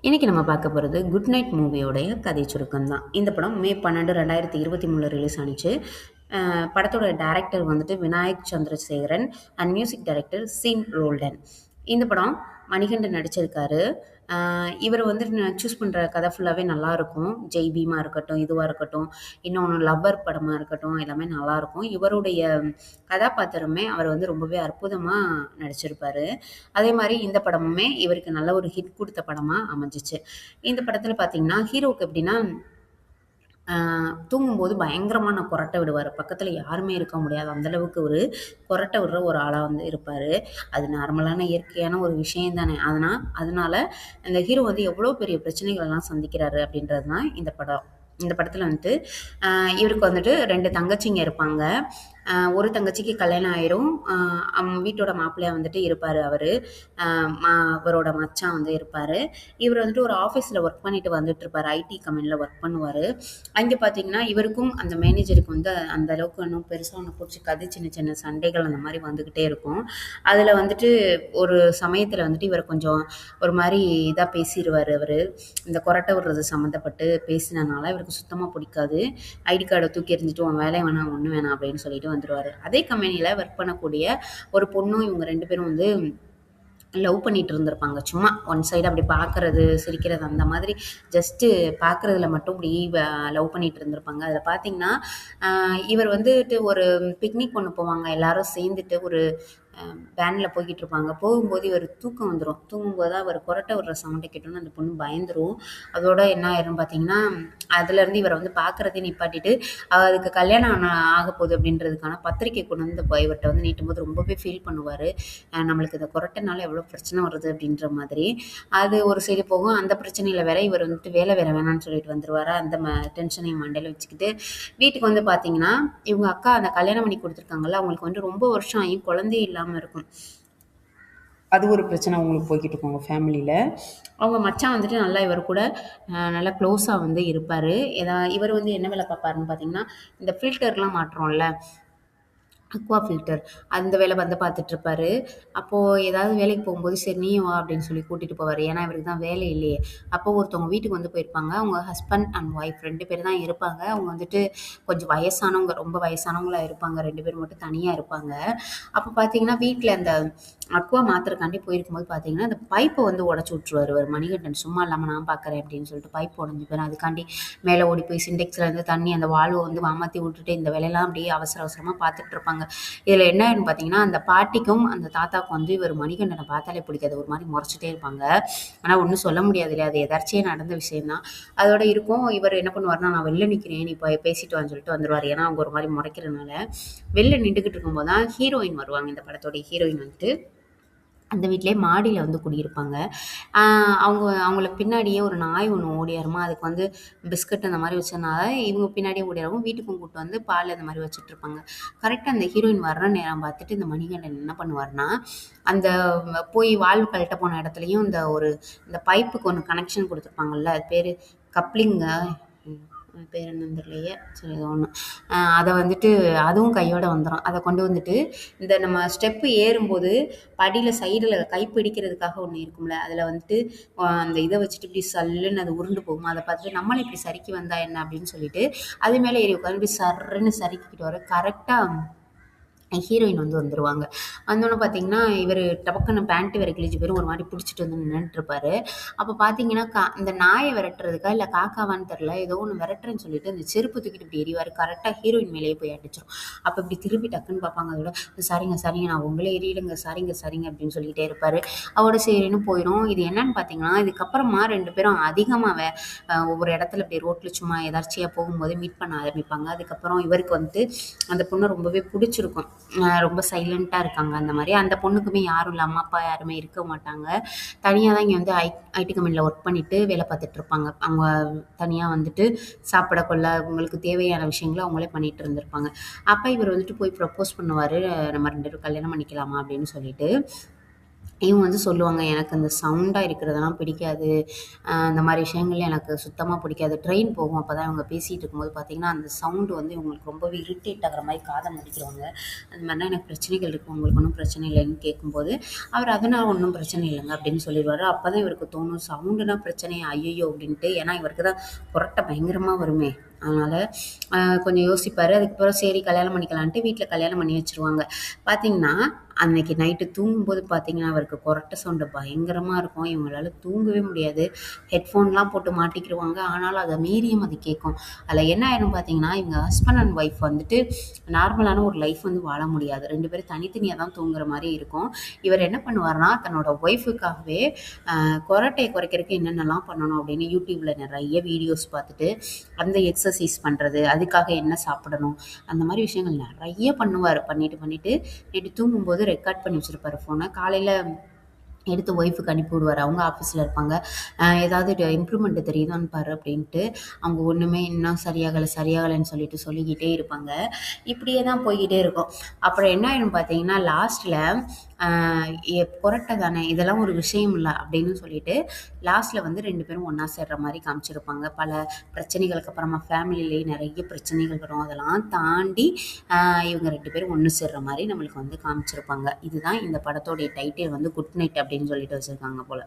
இன்னைக்கு நம்ம பார்க்க போகிறது குட் நைட் மூவியோடைய கதை சுருக்கம் தான். இந்த படம் மே 12 2023 ரிலீஸ் ஆனிச்சு. படத்தோட டைரக்டர் வந்துட்டு Vinayak Chandrasekaran and music director Sean Roldan. இந்த படம் மணிகண்டன் நடிச்சிருக்காரு. இவர் வந்து சூஸ் பண்ணுற கதை ஃபுல்லாகவே நல்லாயிருக்கும். ஜெய் பீமா இருக்கட்டும், இதுவாக இருக்கட்டும், இன்னொன்று லவ்வர் படமாக இருக்கட்டும், எல்லாமே நல்லாயிருக்கும். இவருடைய கதாபாத்திரமே அவர் வந்து ரொம்பவே அற்புதமாக நடிச்சிருப்பாரு. அதே மாதிரி இந்த படமுமே இவருக்கு நல்ல ஒரு ஹிட் கொடுத்த படமாக அமைஞ்சிச்சு. இந்த படத்தில் பார்த்தீங்கன்னா ஹீரோவுக்கு எப்படின்னா தூங்கும்போது பயங்கரமான கொரட்டை விடுவார். பக்கத்தில் யாருமே இருக்க முடியாது. அந்தளவுக்கு ஒரு கொரட்டை விடுற ஒரு ஆளாக வந்து இருப்பார். அது நார்மலான இயற்கையான ஒரு விஷயம் தானே. அதனால இந்த ஹீரோ வந்து எவ்வளோ பெரிய பிரச்சனைகளெல்லாம் சந்திக்கிறாரு அப்படின்றது தான் இந்த படம். இந்த படத்தில் வந்துட்டு இவருக்கு வந்துட்டு 2 தங்கச்சிங்க இருப்பாங்க. ஒரு தங்கச்சிக்கு கல்யாணம் ஆயிரும். வீட்டோட மாப்பிள்ளையா வந்துட்டு இருப்பார் அவர். அவரோட மச்சான் வந்து இருப்பார். இவர் வந்துட்டு ஒரு ஆஃபீஸில் ஒர்க் பண்ணிட்டு வந்துட்டு இருப்பார். ஐடி கம்பெனியில் ஒர்க் பண்ணுவார். அங்கே பார்த்தீங்கன்னா இவருக்கும் அந்த மேனேஜருக்கும் வந்து அந்த அளவுக்கு இன்னும் பெருசாக ஒன்று பிடிச்சிக்காது. சின்ன சின்ன சண்டைகள் அந்த மாதிரி வந்துக்கிட்டே இருக்கும். அதில் வந்துட்டு ஒரு சமயத்தில் வந்துட்டு இவர் கொஞ்சம் ஒரு மாதிரி இதாக பேசிடுவார். அவர் இந்த கொரட்டை விடுறது சம்மந்தப்பட்டு பேசினனால இவருக்கு சுத்தமாக பிடிக்காது. ஐடி கார்டை தூக்கி எறிஞ்சிட்டு உன் வேலை வேணாம் ஒன்றும் வேணாம் அப்படின்னு சொல்லிட்டு வந்துடுவார். அதே கம்பெனியில் ஒர்க் பண்ணக்கூடிய ஒரு பொண்ணும் இவங்க 2 பேரும் வந்து லவ் பண்ணிட்டு இருந்திருப்பாங்க. சும்மா ஒன் சைடு அப்படி பார்க்கறது, சிரிக்கிறது அந்த மாதிரி ஜஸ்ட்டு பார்க்குறதுல மட்டும் இப்படி லவ் பண்ணிட்டு இருந்திருப்பாங்க. அதில் பார்த்தீங்கன்னா இவர் வந்துட்டு ஒரு பிக்னிக் ஒன்று போவாங்க. எல்லாரும் சேர்ந்துட்டு ஒரு வேனில் போய்கிட்டு இருப்பாங்க. போகும்போது இவர் தூக்கம் வந்துடும். தூங்கும்போது தான் அவர் கொரட்டை விடுற சவுண்டை கேட்டோன்னு அந்த பொண்ணு பயந்துரும். அதோட என்ன ஆயிரும்னு பார்த்தீங்கன்னா அதுலேருந்து இவரை வந்து பார்க்குறதே நிப்பாட்டிட்டு அதுக்கு கல்யாணம் ஆக போகுது அப்படின்றதுக்கான பத்திரிக்கை கொண்டு வந்து இவர்கிட்ட வந்து நீட்டும்போது ரொம்பவே ஃபீல் பண்ணுவார். நம்மளுக்கு இந்த கொரட்டைனால எவ்வளோ பிரச்சனை வருது அப்படின்ற மாதிரி. அது ஒரு சைடு போகும். அந்த பிரச்சனையில் வேற இவர் வந்துட்டு வேலை வேற வேணான்னு சொல்லிட்டு வந்துடுவார். அந்த டென்ஷனையும் மண்டையில் வச்சுக்கிட்டு வீட்டுக்கு வந்து பார்த்தீங்கன்னா இவங்க அக்கா அந்த கல்யாணம் பண்ணி கொடுத்துருக்காங்கல்ல, அவங்களுக்கு வந்து ரொம்ப வருஷம் ஆகி குழந்தையே இல்லாமல் இருக்கும். அது ஒரு பிரச்சனை அவங்களுக்கு போய்கிட்டு இருக்கும் அவங்க ஃபேமிலியில். அவங்க மச்சான் வந்துட்டு நல்லா இவர் கூட நல்லா க்ளோஸாக வந்து இருப்பார். இவர் வந்து என்ன வேலை பார்ப்பாருன்னு பார்த்தீங்கன்னா இந்த ஃபில்டர்லாம் மாட்டுறோம்ல, அக்வா ஃபில்டர் அந்த வேலை வந்து பார்த்துட்ருப்பாரு. அப்போது ஏதாவது வேலைக்கு போகும்போது சரி நீயும் வா அப்படின்னு சொல்லி கூட்டிகிட்டு போவார். ஏன்னா இவருக்கு தான் வேலை இல்லையே. அப்போ ஒருத்தவங்க வீட்டுக்கு வந்து போயிருப்பாங்க. அவங்க ஹஸ்பண்ட் அண்ட் ஒய்ஃப் 2 பேர் தான் இருப்பாங்க. அவங்க வந்துட்டு கொஞ்சம் வயசானவங்க, ரொம்ப வயசானவங்களா இருப்பாங்க. 2 பேர் மட்டும் தனியாக இருப்பாங்க. அப்போ பார்த்தீங்கன்னா வீட்டில் அந்த அக்வா மாத்திரக்காண்டி போயிருக்கும்போது பார்த்தீங்கன்னா அந்த பைப்பை வந்து உடச்சி விட்ருவார் அவர் மணிகண்டன். சும்மா இல்லாமல் நான் பார்க்குறேன் அப்படின்னு சொல்லிட்டு பைப் உடஞ்சி போயிடும். அதுக்காண்டி மேலே ஓடி போய் சிண்டெக்ஸில் இருந்து தண்ணி அந்த வால்வை வந்து மாற்றி விட்டுட்டு இந்த வேலையெல்லாம் அப்படியே அவசர அவசரமாக பார்த்துட்டு இருப்பாங்க. இதில் என்ன ஆயிடும்னு பார்த்தீங்கன்னா அந்த பாட்டிக்கும் அந்த தாத்தாவுக்கும் வந்து இவர் மணிகண்டனை பார்த்தாலே பிடிக்காது. ஒரு மாதிரி முறைச்சிட்டே இருப்பாங்க. ஆனால் ஒன்றும் சொல்ல முடியாது இல்லையா, அது எதர்ச்சியாக நடந்த விஷயம்தான். அதோட இருக்கும். இவர் என்ன பண்ணுவார்னா நான் வெளில நிற்கிறேன் நீ இப்போ பேசிட்டு வான்னு சொல்லிட்டு வந்துடுவார். ஏன்னா அவங்க ஒரு மாதிரி முறைக்கிறதுனால வெளில நின்றுக்கிட்டு இருக்கும்போது தான் ஹீரோயின் வருவாங்க. இந்த படத்தோடைய ஹீரோயின் வந்துட்டு அந்த வீட்டிலே மாடியில் வந்து குடியிருப்பாங்க. அவங்களுக்கு பின்னாடியே ஒரு நாய் ஒன்று ஓடியாருமா. அதுக்கு வந்து பிஸ்கட் அந்த மாதிரி வச்சதுனால இவங்க பின்னாடியே ஓடியாரும். வீட்டுக்கும் கூப்பிட்டு வந்து பால் அந்த மாதிரி வச்சுட்ருப்பாங்க. கரெக்டாக அந்த ஹீரோயின் வர்ற நேரம் பார்த்துட்டு இந்த மணிகண்டன் என்ன பண்ணுவார்னா அந்த போய் வால்வு கழட்ட போன இடத்துலையும் இந்த பைப்புக்கு ஒன்று கனெக்ஷன் கொடுத்துருப்பாங்கல்ல, அது பேர் கப்ளிங்க, பேர் என்னன்னு தெரியலையே, சரி ஏதோ ஒன்று. அதை வந்துட்டு அதுவும் கையோட வந்துடும். அதை கொண்டு வந்துட்டு இந்த நம்ம ஸ்டெப்பு ஏறும்போது படியில் சைடில் கை பிடிக்கிறதுக்காக ஒன்று இருக்கும்ல, அதில் வந்துட்டு அந்த இதை வச்சுட்டு இப்படி சல்லுன்னு அது உருண்டு போகும். அதை பார்த்துட்டு நம்மளே இப்படி சறுக்கி வந்தா என்ன அப்படின்னு சொல்லிட்டு அது மேலே ஏறி உட்காந்து இப்படி சர்ன்னு சறுக்கிக்கிட்டு வர கரெக்டாக ஹீரோயின் வந்து வந்துருவாங்க. வந்தோன்னே பார்த்தீங்கன்னா இவர் டபக்குன்னு பேண்ட்டு வேற கிழிஞ்சு போயிரும். ஒரு மாதிரி பிடிச்சிட்டு வந்து நின்னுட்ருப்பாரு. அப்போ பார்த்தீங்கன்னா இந்த நாயை விரட்டுறதுக்கா இல்லை காக்காவான்னு தெரில, ஏதோ ஒன்று விரட்டுறேன்னு சொல்லிட்டு அந்த செருப்பு தூக்கிட்டு இப்படி எறிவார். கரெக்டாக ஹீரோயின் மேலேயே போய் அடிச்சிடும். அப்போ இப்படி திருப்பி டக்குன்னு பார்ப்பாங்க. அதோட சரிங்க சரிங்க நான் உங்களே எறியிடுங்க, சரிங்க சரிங்க அப்படின்னு சொல்லிகிட்டே இருப்பார். அவரோட சரின்னு போயிடும். இது என்னன்னு பார்த்தீங்கன்னா இதுக்கப்புறமா 2 பேரும் அதிகமாக ஒவ்வொரு இடத்துல இப்படி ரோட்டில் சும்மா எதார்ச்சியாக போகும்போது மீட் பண்ண ஆரம்பிப்பாங்க. அதுக்கப்புறம் இவருக்கு வந்துட்டு அந்த பொண்ணை ரொம்பவே பிடிச்சிருக்கும். ரொம்ப சைலண்ட்டாக இருக்காங்க. அந்த மாதிரி அந்த பொண்ணுக்குமே யாரும் இல்லை, அம்மா அப்பா யாருமே இருக்க மாட்டாங்க. தனியாக தான் இங்கே வந்து ஐடி கம்பெனியில் ஒர்க் பண்ணிவிட்டு வேலை பார்த்துட்டு இருப்பாங்க. அவங்க தனியாக வந்துட்டு சாப்பிட கொள்ள உங்களுக்கு தேவையான விஷயங்களை அவங்களே பண்ணிகிட்டு இருந்திருப்பாங்க. அப்போ இவர் வந்துட்டு போய் ப்ரப்போஸ் பண்ணுவார், நம்ம 2 பேரும் கல்யாணம் பண்ணிக்கலாமா அப்படின்னு சொல்லிட்டு. இவங்க வந்து சொல்லுவாங்க, "எனக்கு அந்த சவுண்டா இருக்கிறதெல்லாம் பிடிக்காது. இந்த மாரி விஷயங்கள் எனக்கு சுத்தமா பிடிக்காது." ட்ரெயின் போகும். அப்பதான் இவங்க பேசிட்டு இருக்கும்போது பார்த்தீங்கன்னா, அந்த சவுண்டு வந்து இவங்களுக்கு ரொம்பவே இரிட்டேட் ஆகுற மாரி காத மூடிக்கிருவாங்க. "அந்த மாரிலாம் எனக்கு பிரச்சனைகள் இருக்கு. உங்களுக்கு ஒண்ணும் பிரச்சனை இல்லைன்னு?" கேட்கும்போது, அவர் "அதனால ஒண்ணும் பிரச்சனை இல்லைங்க." அப்படின்னு சொல்லிருவாரு. அப்பதான் இவருக்கு தோணும், சவுண்டுனா பிரச்சனையா? ஐய்யய்யோ! அப்படின்ட்டு. ஏன்னா இவருக்கு தான் கொரட்ட பயங்கரமா வருமே. அதனால அ கொஞ்சம் யோசிப்பாரு. அதுக்கப்புறம் சரி கல்யாணம் பண்ணிக்கலான்ட்டு வீட்ல கல்யாணம் பண்ணி வச்சுருவாங்க. பார்த்தீங்கன்னா, அன்னைக்கு நைட்டு தூங்கும்போது பார்த்தீங்கன்னா, அவருக்கு கொரட்ட சவுண்டு பயங்கரமா இருக்கும். இவங்களால தூங்கவே முடியாது. ஹெட்ஃபோன்லாம் போட்டு மாட்டிக்கிருவாங்க. ஆனாலும் அத மீறியும் அது கேட்கும். அதில என்ன ஆயிரும் பார்த்தீங்கன்னா, இவங்க ஹஸ்பண்ட் அண்ட் ஒய்ஃப் வந்துட்டு நார்மலான ஒரு லைஃப் வந்து வாழ முடியாது. 2 பேரும் தனித்தனியா தான் தூங்குற மாரி இருக்கும். இவர் என்ன பண்ணுவாருன்னா, தன்னோட ஒய்ஃபுக்காகவே கொரட்டைய குறைக்கிறதுக்கு என்னென்னலாம் பண்ணணும் அப்படின்னு YouTubeல நெறைய வீடியோஸ் பார்த்துட்டு, அந்த எக்ஸர்சைஸ் பண்றது, அதுக்காக என்ன சாப்பிடணும், அந்த மாரி விஷயங்கள் நெறைய பண்ணுவாரு. பண்ணிட்டு நைட்டு தூங்கும்போது ரெக்கார்ட் பண்ணி வச்சிருப்பாரு ஃபோன. காலையில எடுத்து ஒய்ஃபுக்கு அனுப்பி விடுவாரு. அவங்க ஆஃபீஸ்ல இருப்பாங்க. ஏதாவது இம்ப்ரூவ்மெண்ட் தெரியுதான்னு பாரு அப்படின்ட்டு. அவங்க ஒண்ணுமே இன்னும் சரியாகலன்னு சொல்லிட்டு சொல்லிக்கிட்டே இருப்பாங்க. இப்படியே தான் போய்க்கிட்டே இருக்கும். அப்புறம் என்ன ஆயிடும் பார்த்தீங்கன்னா, லாஸ்ட்ல அ கொறட்ட தானே இதெல்லாம் ஒரு விஷயம் இல்ல அப்படின்னு சொல்லிட்டு, லாஸ்ட்ல வந்து 2 பேரும் ஒண்ணா சேர்ற மாரி காமிச்சிருப்பாங்க. பல பிரச்சனைகளுக்கு அப்புறமா ஃபேமிலிலயே நெறைய பிரச்சனைகள் வரும். அதெல்லாம் தாண்டி அ இவங்க 2 பேரும் ஒண்ணு சேர்ற மாரி நம்மளுக்கு வந்து காமிச்சிருப்பாங்க. இதுதான் இந்த படத்தோடைய டைட்டில் வந்து குட் நைட் அப்படின்னு சொல்லிட்டு வச்சிருக்காங்க போல.